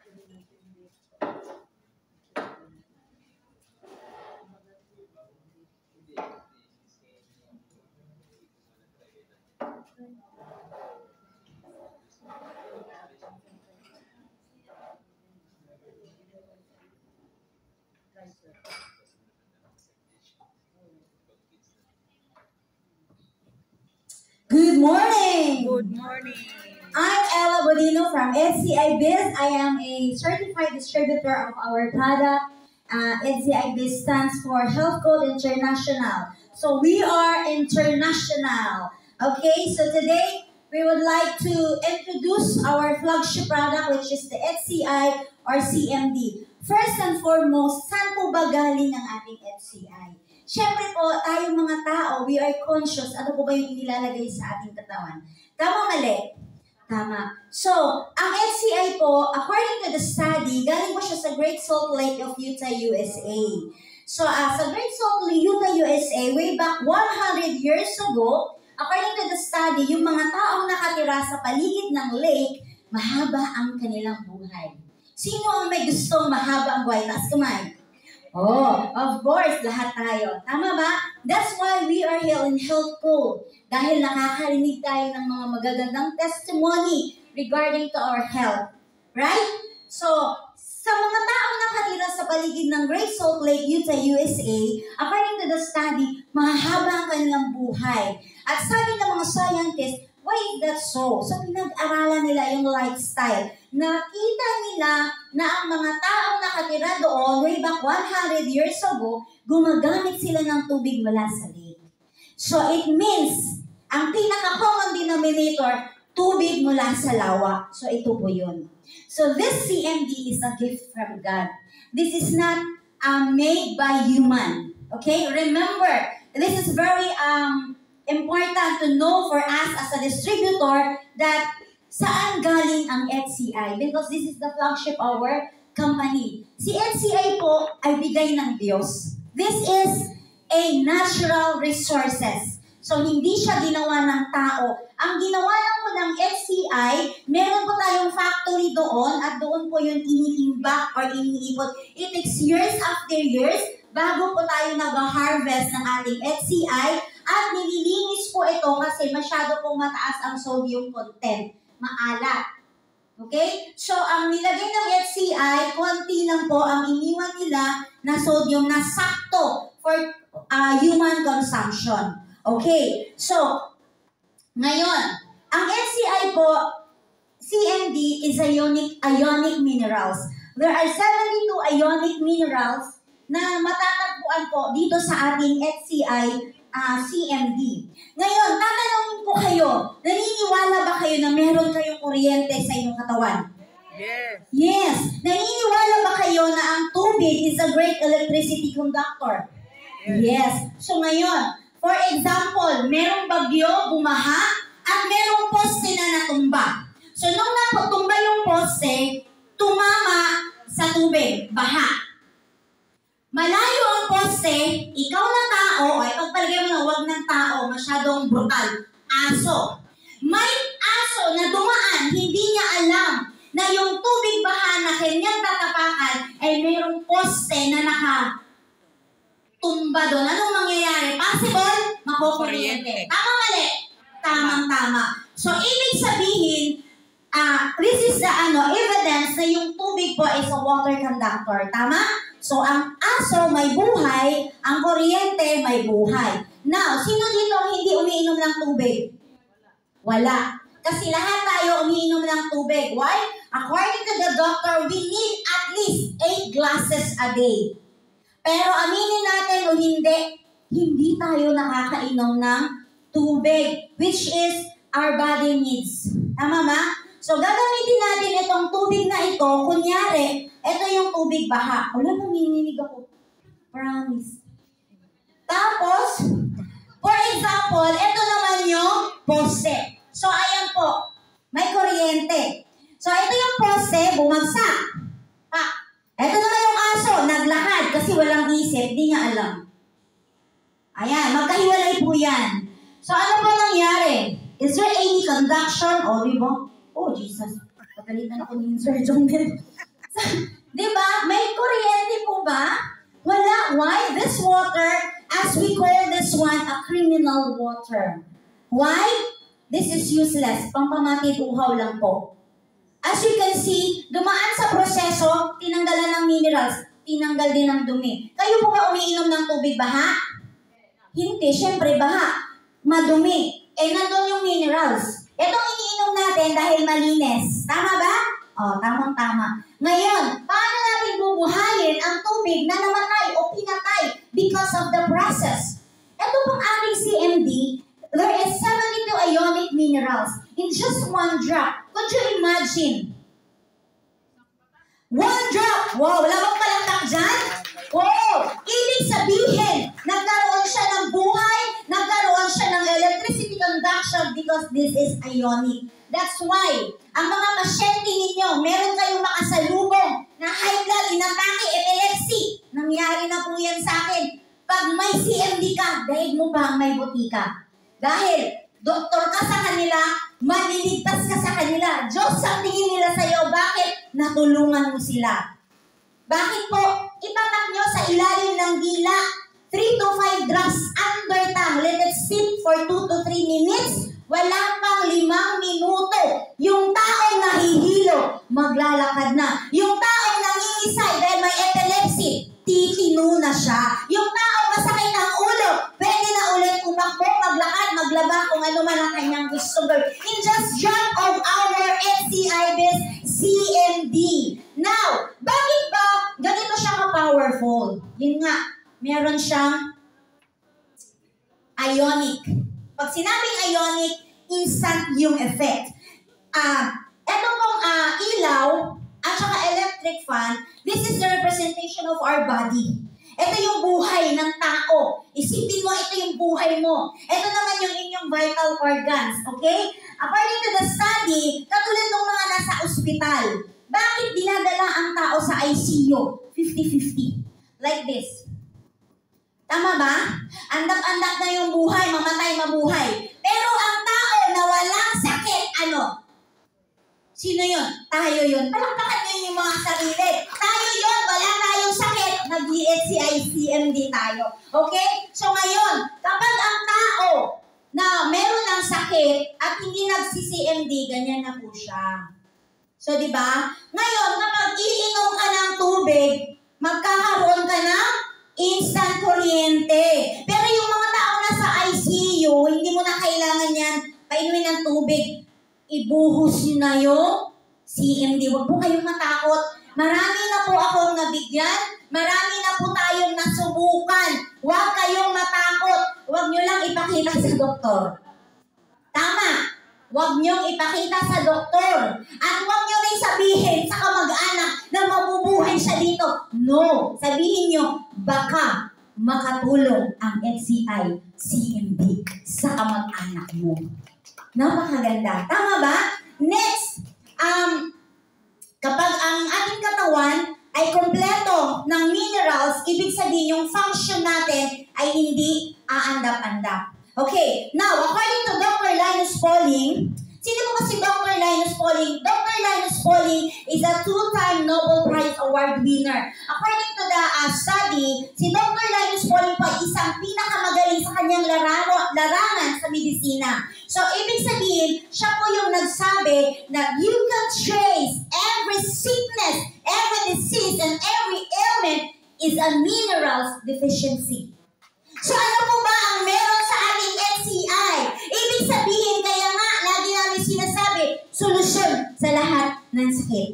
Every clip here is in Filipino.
Good morning! Good morning. I'm Ella Bodino from NCI Biz. I am a certified distributor of our product. NCI Biz stands for Health Code International. So we are international. Okay, so today we would like to introduce our flagship product, which is the NCI or CMD. First and foremost, saan po ba galing ang ating NCI? Siyempre po, tayong mga tao, we are conscious. Ano po ba yung inilalagay sa ating katawan? Tama, mali? Tama. So, ang NCI po, according to the study, galing po siya sa Great Salt Lake of Utah, USA. So, sa Great Salt Lake, Utah, USA, way back 100 years ago, according to the study, yung mga taong nakatira sa paligid ng lake, mahaba ang kanilang buhay. Sino ang may gustong mahaba ang buhay? Taas kamay. Oh, of course, lahat tayo. Tama ba? That's why we are here in Health Code. Dahil nakakarinig tayo ng mga magagandang testimony regarding to our health. Right? So, sa mga taong nakatira sa paligid ng Great Salt Lake, Utah, USA, according to the study, mahaba ang kanilang buhay. At sabi ng mga scientists, why is that so? So, pinag-aralan nila yung lifestyle. Nakita nila na ang mga taong nakatira doon, way back 100 years ago, gumagamit sila ng tubig mula sa lake. So, it means, ang pinaka-common denominator, tubig mula sa lawa. So, ito po yun. So, this CMD is a gift from God. This is not made by human. Okay? Remember, this is very important to know for us as a distributor that saan galing ang NCI because this is the flagship of our company. Si NCI po ay bigay ng Diyos. This is a natural resources. So, hindi siya ginawa ng tao. Ang ginawa lang po ng NCI, meron po tayong factory doon at doon po yung iniimbak or iniipot. It takes years after years bago po tayo nag-harvest ng ating NCI at nililinis po ito kasi masyado pong mataas ang sodium content. Maalat. Okay? So, ang nilagay ng NCI, konti lang po ang iniwan nila na sodium na sakto for human consumption. Okay? So, ngayon, ang NCI po, CMD is ionic minerals. There are 72 ionic minerals na matatagpuan po dito sa ating NCI CMD. Ngayon, tatanungin ko kayo, naniniwala ba kayo na meron kayong kuryente sa inyong katawan? Yes. Yes. Naniniwala ba kayo na ang tubig is a great electricity conductor? Yes. So ngayon, for example, merong bagyo, bumaha, at merong poste na natumba. So nung natumba yung poste, tumama sa tubig, baha. Malayo ang poste, ikaw na tao, ay pagpalagay mo na wag ng tao, masyadong brutal, aso. May aso na dumaan, hindi niya alam na yung tubig baha na kanyang tatapakan ay mayroong poste na nakatumba doon. Anong mangyayari? Possible? Makukuryente. Tama mali? Tamang-tama. So, ibig sabihin, this is the evidence na yung tubig po is a water conductor. Tama? So, ang aso may buhay, ang kuryente may buhay. Now, sino dito ang hindi umiinom ng tubig? Wala. Kasi lahat tayo umiinom ng tubig. Why? According to the doctor, we need at least 8 glasses a day. Pero aminin natin o hindi tayo nakakainom ng tubig, which is our body needs. Tama ba? So, gagamitin natin itong tubig na ito. Kunyari, ito yung tubig baha. Wala, nanginginig ako. Promise. Tapos, for example, ito naman yung poste. So, ayan po. May kuryente. So, ito yung poste, bumagsak. Ito naman yung aso, naglakad kasi walang isip, di niya alam. Ayan, magkahiwalay po yan. So, ano po nangyari? Is there any conduction? O, di ba? Oh, Jesus. Pagalitan ako ni Sir John Mel. Di ba? May kuryente po ba? Wala. Why? This water, as we call this one, a criminal water. Why? This is useless. Pampamatid uhaw lang po. As you can see, dumaan sa proseso, tinanggalan ng minerals, tinanggal din ng dumi. Kayo po ba umiinom ng tubig baha? Hindi, syempre baha. Madumi. Nandun yung minerals. Itong iniinom natin dahil malinis. Tama ba? Tamang-tama. Ngayon, paano natin bubuhayin ang tubig na namatay o pinatay because of the process? Ito pong ating CMD, there is 72 ionic minerals in just one drop. Could you imagine? One drop! Wow, wala bang palaktak dyan? Wow! Ibig sabihin, nagkaroon siya ng buhay, nagkaroon siya ng electricity conduction because this is ionic. That's why, ang mga pasyente ninyo, meron kayong makasalubong na high blood, inatake, epilepsy. Nangyari na po yan sa akin. Pag may CMD ka, dahil mo ba may butika? Dahil doktor ka sa kanila, maliligtas ka sa kanila. Diyos ang tingin nila sa iyo. Bakit? Natulungan mo sila. Bakit po? Ipatak nyo sa ilalim ng dila. 3 to 5 drops under tongue. Let it sit for 2 to 3 minutes. Wala pang 5 minuto. Yung taong nahihilo, maglalakad na. Yung taong nangingisay dahil may epilepsy, titino na siya. Yung taong masakit ang ulo, pwede na ulit umakbo, maglakad, maglaba, kung ano man ang kanyang gusto gawin. In just drop of our NCIBIS CMD. Now, bakit ba ganito siya ka-powerful? Yun nga, meron siyang ionic. Pag sinabing ionic, instant yung effect. Ito pong ilaw at saka electric fan, this is the representation of our body. Ito yung buhay ng tao. Isipin mo, ito yung buhay mo. Ito naman yung inyong vital organs. Okay? According to the study, katulad ng mga nasa ospital, bakit dinadala ang tao sa ICU? 50-50. Like this. Tama ba? Andak-andak na yung buhay, mamatay, mabuhay. Pero ang tao na walang sakit, ano? Sino yun? Tayo yun. Palakpakan nyo yung mga sarili. Tayo yun, wala tayong sakit. Nag-ESCI-CMD tayo. Okay? So ngayon, kapag ang tao na meron ng sakit at hindi nagsi-CMD, ganyan na po siya. So, di ba? Ngayon, kapag iinom ka ng tubig, magkakaroon ka ng instant kuryente. Pero yung mga tao nasa ICU, hindi mo na kailangan yan, painumin ng tubig. Ibuhos nyo na yung CMD. Huwag po kayong matakot. Marami na po akong nabigyan. Marami na po tayong nasubukan. Huwag kayong matakot. Huwag nyo lang ipakita sa doktor. Tama. Huwag nyo ipakita sa doktor. At huwag nyo rin sabihin sa kamag-anak na mabubuhay siya dito. No. Sabihin nyo, baka makatulong ang NCI CMD sa kamag-anak mo. Napakaganda. Tama ba? Next, kapag ang ating katawan ay kompleto ng minerals, ibig sabihin yung function natin ay hindi aandap-andap. Okay, now, according to Dr. Linus Pauling, sino po kasi Dr. Linus Pauling? Dr. Linus Pauling is a 2-time Nobel Prize Award winner. According to the study, si Dr. Linus Pauling po ay isang pinakamagaling sa kanyang larangan sa medisina. So, ibig sabihin, siya po yung nagsabi na you can trace every sickness, every disease, and every ailment is a minerals deficiency. So, ano po ba ang meron sa ating NCI? Ibig sabihin, kaya nga, lagi namin sinasabi, solusyon sa lahat ng sakit.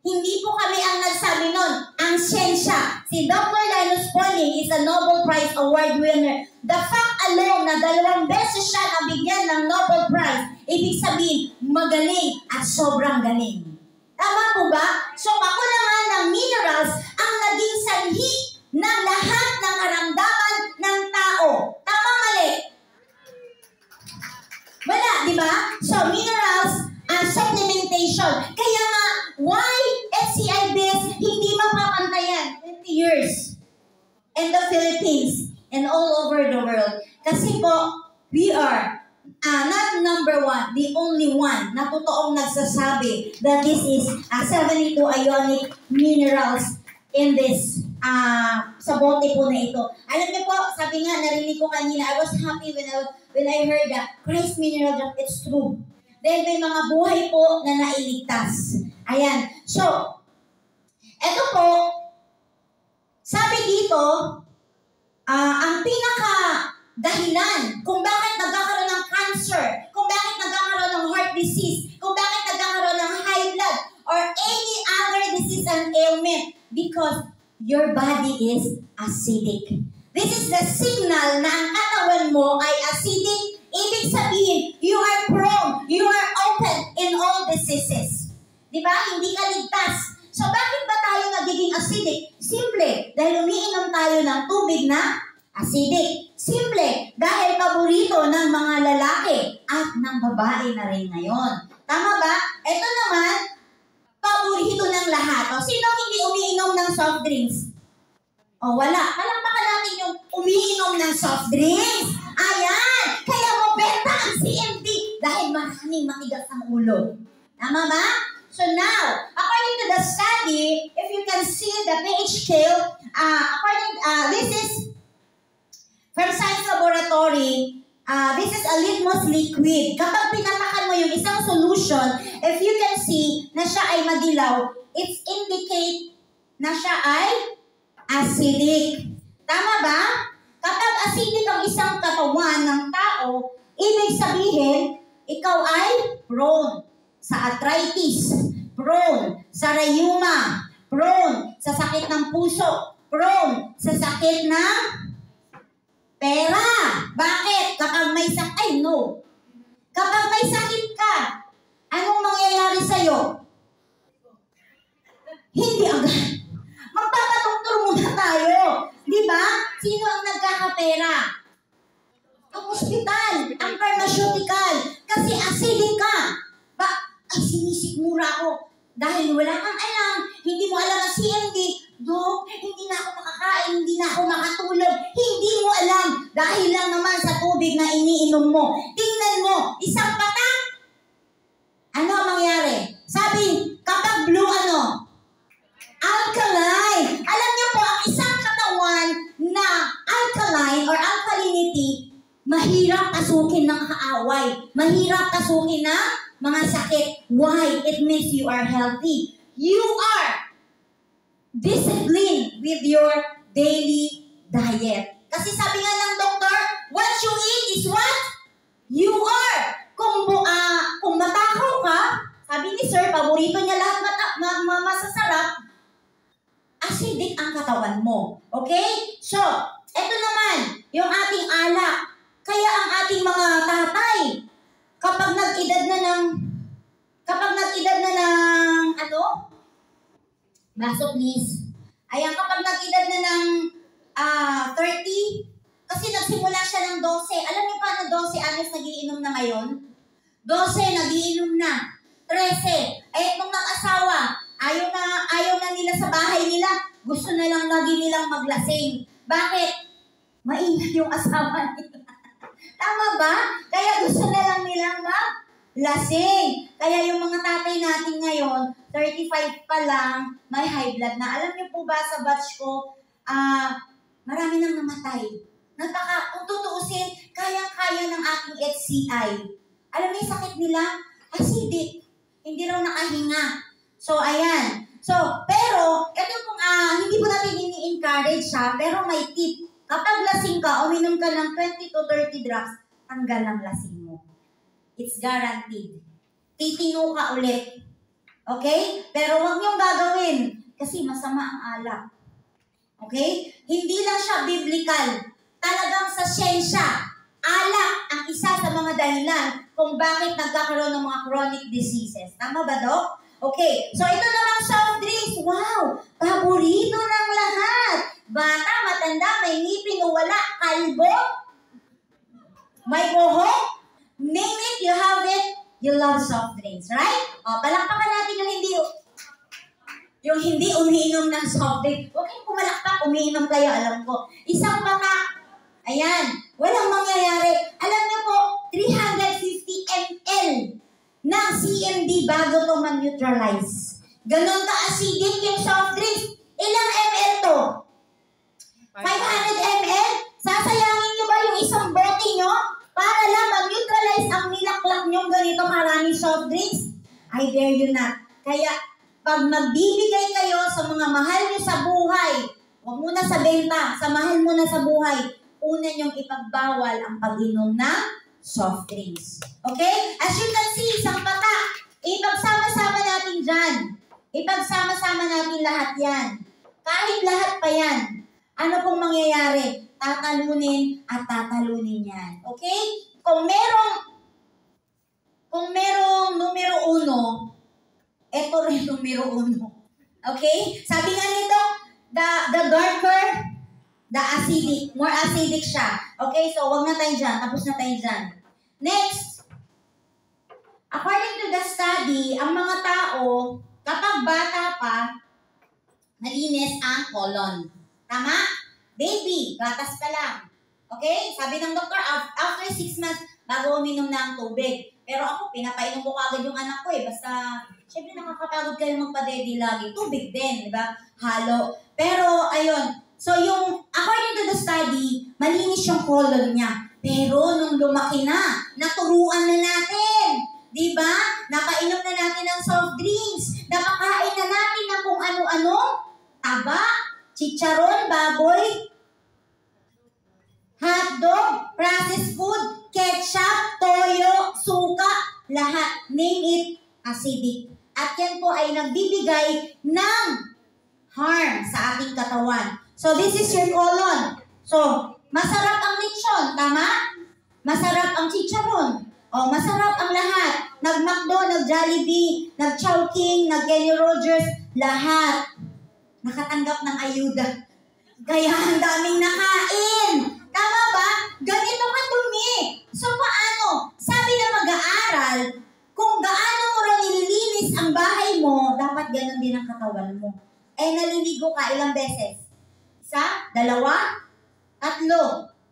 Hindi po kami ang nagsabi nun, ang siyensya. Si Dr. Linus Pauling is a Nobel Prize Award winner. The fact alone na 2 beses siya nabigyan ng Nobel Prize, ibig sabihin, magaling at sobrang galing. Tama po ba? So, kakulangan ng minerals ang naging sanhi ng lahat ng karamdaman ng tao. Tama, mali? Wala, di ba? So, minerals and supplementation. Kaya nga, why NCIBIS hindi mapapantayan 20 years in the Philippines and all over the world? Kasi po, we are not number one, the only one na totoong nagsasabi that this is 72 ionic minerals in this sa bote po na ito. Alam niyo po, sabi nga, narinig ko kanina, I was happy when I heard that Christ mineral drop, it's true. Dahil may mga buhay po na nailigtas. Ayan. So, eto po, sabi dito, ang pinaka dahilan kung bakit nagkakaroon ng cancer, kung bakit nagkakaroon ng heart disease, kung bakit nagkakaroon ng high blood, or any other disease and ailment, because your body is acidic. This is the signal na ang katawan mo ay acidic. Ibig sabihin, you are prone, you are open in all diseases. Diba? Hindi ka ligtas. So bakit ba tayo nagiging acidic? Simple, dahil umiinom tayo ng tubig na acidic. Simple, dahil paborito ng mga lalaki at ng babae na rin ngayon. Tama ba? Ito naman, paborito ng lahat. O, sino hindi umiinom ng soft drinks? O, wala. Palakpakan natin yung umiinom ng soft drinks. Ayan! Kaya mo benta ang CMD dahil maraming matigas ang ulo. Tama ba? So now, according to the study, if you can see the pH scale, this is from Science Laboratory, this is a litmus liquid. Kapag pinatakan mo yung isang solution, if you can see na siya ay madilaw, it indicate na siya ay acidic. Tama ba? Kapag acidic ang isang katawan ng tao, ibig sabihin, ikaw ay prone sa arthritis, prone sa rheuma, prone sa sakit ng puso, prone sa sakit ng pera. Bakit? Kapag may sakit, Kapag may sakit ka, anong mangyayari sa'yo? Hindi agad. Magpapadoktor muna tayo. Di ba? Sino ang nagkakapera? Ang ospital, ang pharmaceutical. Kasi acidic ka. Sinisikmura ako. Dahil wala kang alam, hindi mo alam ang CMD. Dok, hindi na ako makakain, hindi na ako makatulog. Hindi mo alam. Dahil lang naman sa tubig na iniinom mo. Tingnan mo, isang patak. Ano ang mangyari? Sabi, kapag blue alkaline. Alam niyo po, ang isang katawan na alkaline or alkalinity, mahirap kasukin ng kaaway. Mahirap kasukin ng mga sakit. Why? It means you are healthy. You are disciplined with your daily diet. Kasi sabi nga ng doktor, what you eat is what you are. Kung matakaw ka, sabi ni Sir, paborito niya lahat masasarap, acidic ang katawan mo. Okay? So, eto naman, yung ating alak. Kaya ang ating mga tatay, kapag nag-edad na ng baso please. Ayan, kapag nag-edad na ng 30, kasi nagsimula siya ng 12. Alam niyo paano 12 anos nagiinom na ngayon? 12, nagiinom na. 13, nung nag-asawa, ayaw na nila sa bahay nila, gusto na lang lagi nilang maglasing. Bakit? Maingat yung asawa nila. Tama ba? Kaya gusto na lang nilang maglasing. Kaya yung mga tatay natin ngayon, 35 pa lang, may high blood na. Alam niyo po ba sa batch ko, marami nang namatay. Kung tutuusin, kaya-kaya ng aking HCI. Alam niyo yung sakit nila? Acidic. Hindi raw nakahinga. So, ayan. So, pero, ito kung hindi po natin ini-encourage siya, pero may tip. Kapag lasing ka, uminom ka ng 20 to 30 drops, tanggal ang lasing mo. It's guaranteed. Titino ka ulit. Okay? Pero huwag niyong gagawin kasi masama ang alak. Okay? Hindi lang siya biblical. Talagang sa siyensya, alak ang isa sa mga dahilan kung bakit nagkakaroon ng mga chronic diseases. Tama ba, Dok? Okay. So, ito namang soft drinks. Wow! Paborito ng lahat. Bata, matanda, may ngipin o wala, kalbo, may buhok, name it, you have it, you love soft drinks, right? O, palakpakan natin yung hindi umiinom ng soft drink. Huwag kayong pumalakpak, umiinom kayo, alam ko. Isang patak, ayan, walang mangyayari. Alam niyo po, 300 bago to mag-neutralize. Ganon ka-acidic yung soft drinks. Ilang ml to? 500 ml? Sasayangin nyo ba yung isang bote nyo para lang mag-neutralize ang nilaklak nyong ganito maraming soft drinks? I dare you not. Kaya, pag magbibigay kayo sa mga mahal nyo sa buhay, huwag muna sa benta, sa mahal muna sa buhay, una nyong ipagbawal ang pag-inom ng soft drinks. Okay? As you can see, isang patak, ipagsama-sama natin dyan. Ipagsama-sama natin lahat yan. Kahit lahat pa yan, ano pong mangyayari? Tatalunin at tatalunin yan. Okay? Kung merong numero 1, ito rin numero 1. Okay? Sabi nga nito, the darker, the acidic. More acidic siya. Okay? So, wag na tayo dyan. Tapos na tayo dyan. Next. According to the study, ang mga tao, kapag bata pa, malinis ang colon. Tama? Baby, gatas ka lang. Okay? Sabi ng doktor, after 6 months, bago uminom na ang tubig. Pero ako, pinapainom ko agad yung anak ko eh. Basta, syempre nakakapagod kayo magpa-daddy lagi. Tubig din, di ba? Halo. Pero, ayun. So, according to the study, malinis yung colon niya. Pero, nung lumaki na, naturuan na natin. Di ba? Napainom na natin ng soft drinks. Napakain na natin ng kung ano-ano. Taba, chicharon, baboy, hotdog, processed food, ketchup, toyo, suka, lahat. Name it, acidic. At yan po ay nagbibigay ng harm sa ating katawan. So, this is your colon. So, masarap ang lechon, tama? Masarap ang chicharon. O, masarap ang lahat. Nag-McDo, nag-Jollibee, nag-Chowking, nag-Kenny Rogers, lahat nakatanggap ng ayuda. Kaya ang daming nakain. Tama ba? Ganito kadumi. So, paano? Sabi na mag-aaral, kung gaano mo rin nililinis ang bahay mo, dapat ganun din ang katawan mo. Eh, naliligo ka ilang beses? 1, 2, 3.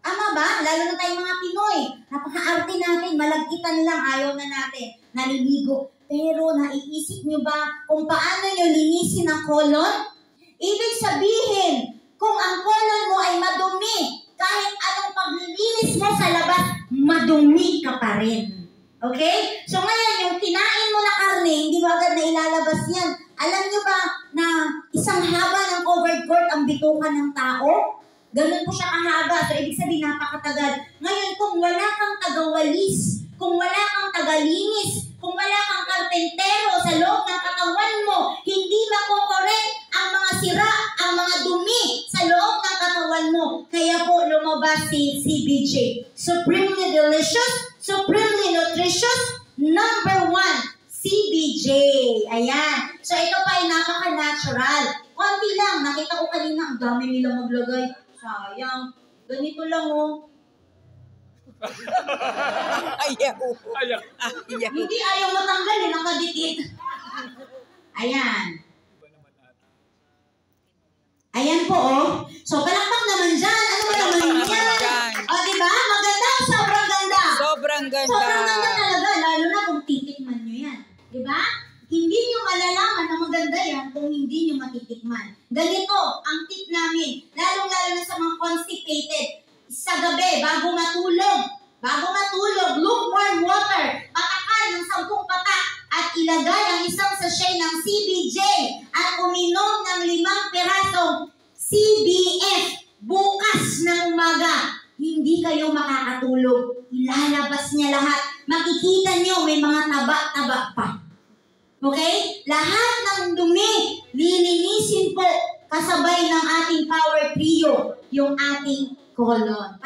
Ama ba? Lalo na tayong mga Pinoy. Napaka-arte natin. Malagkitan lang. Ayaw na natin. Naliligo. Pero naiisip nyo ba kung paano nyo linisin ang colon? Ibig sabihin, kung ang colon mo ay madumi, kahit anong paglilinis mo sa labas, madumi ka pa rin. Okay? So ngayon, yung kinain mo na karne, hindi mo agad na ilalabas yan. Alam nyo ba na isang haba ng covered court ang bitukan ng tao? Ganun po siya kahaba. So ibig sabihin, napakatagal. Ngayon, kung wala kang tagawalis, kung wala kang tagalinis, kung wala kang karpentero sa loob ng katawan mo, hindi makokorek ang mga sira, ang mga dumi sa loob ng katawan mo. Kaya po lumabas si CBJ. Supremely delicious, supremely nutritious, number 1, CBJ. Ayan. So ito pa ay napaka-natural. Konti lang. Nakita ko kanina, ang dami nila maglagay. Sayang. Ganito lang oh. Ayaw. Hindi ayaw matanggal eh, nakadikit. Ayan. Ayan po oh. So palakpak naman dyan. Ano ba naman yan? O diba? Maganda, sobrang ganda. Sobrang ganda. Sobrang ganda talaga, lalo na kung titikman nyo yan. Diba? Hindi nyo malalaman na maganda yan kung hindi nyo matitikman. Ganito, ang tip namin, lalong-lalo na sa mga constipated, sa gabi, bago matulog, lukewarm water, patakan ng 10 patak, at ilagay ang isang sachet ng CBJ, at uminom ng 5 pirasong CBF bukas ng umaga. Hindi kayo makakatulog. Ilalabas niya lahat. Makikita nyo may mga taba-taba pa. Okay? Lahat ng dumi, lilinisin po kasabay ng ating power trio, yung ating colon.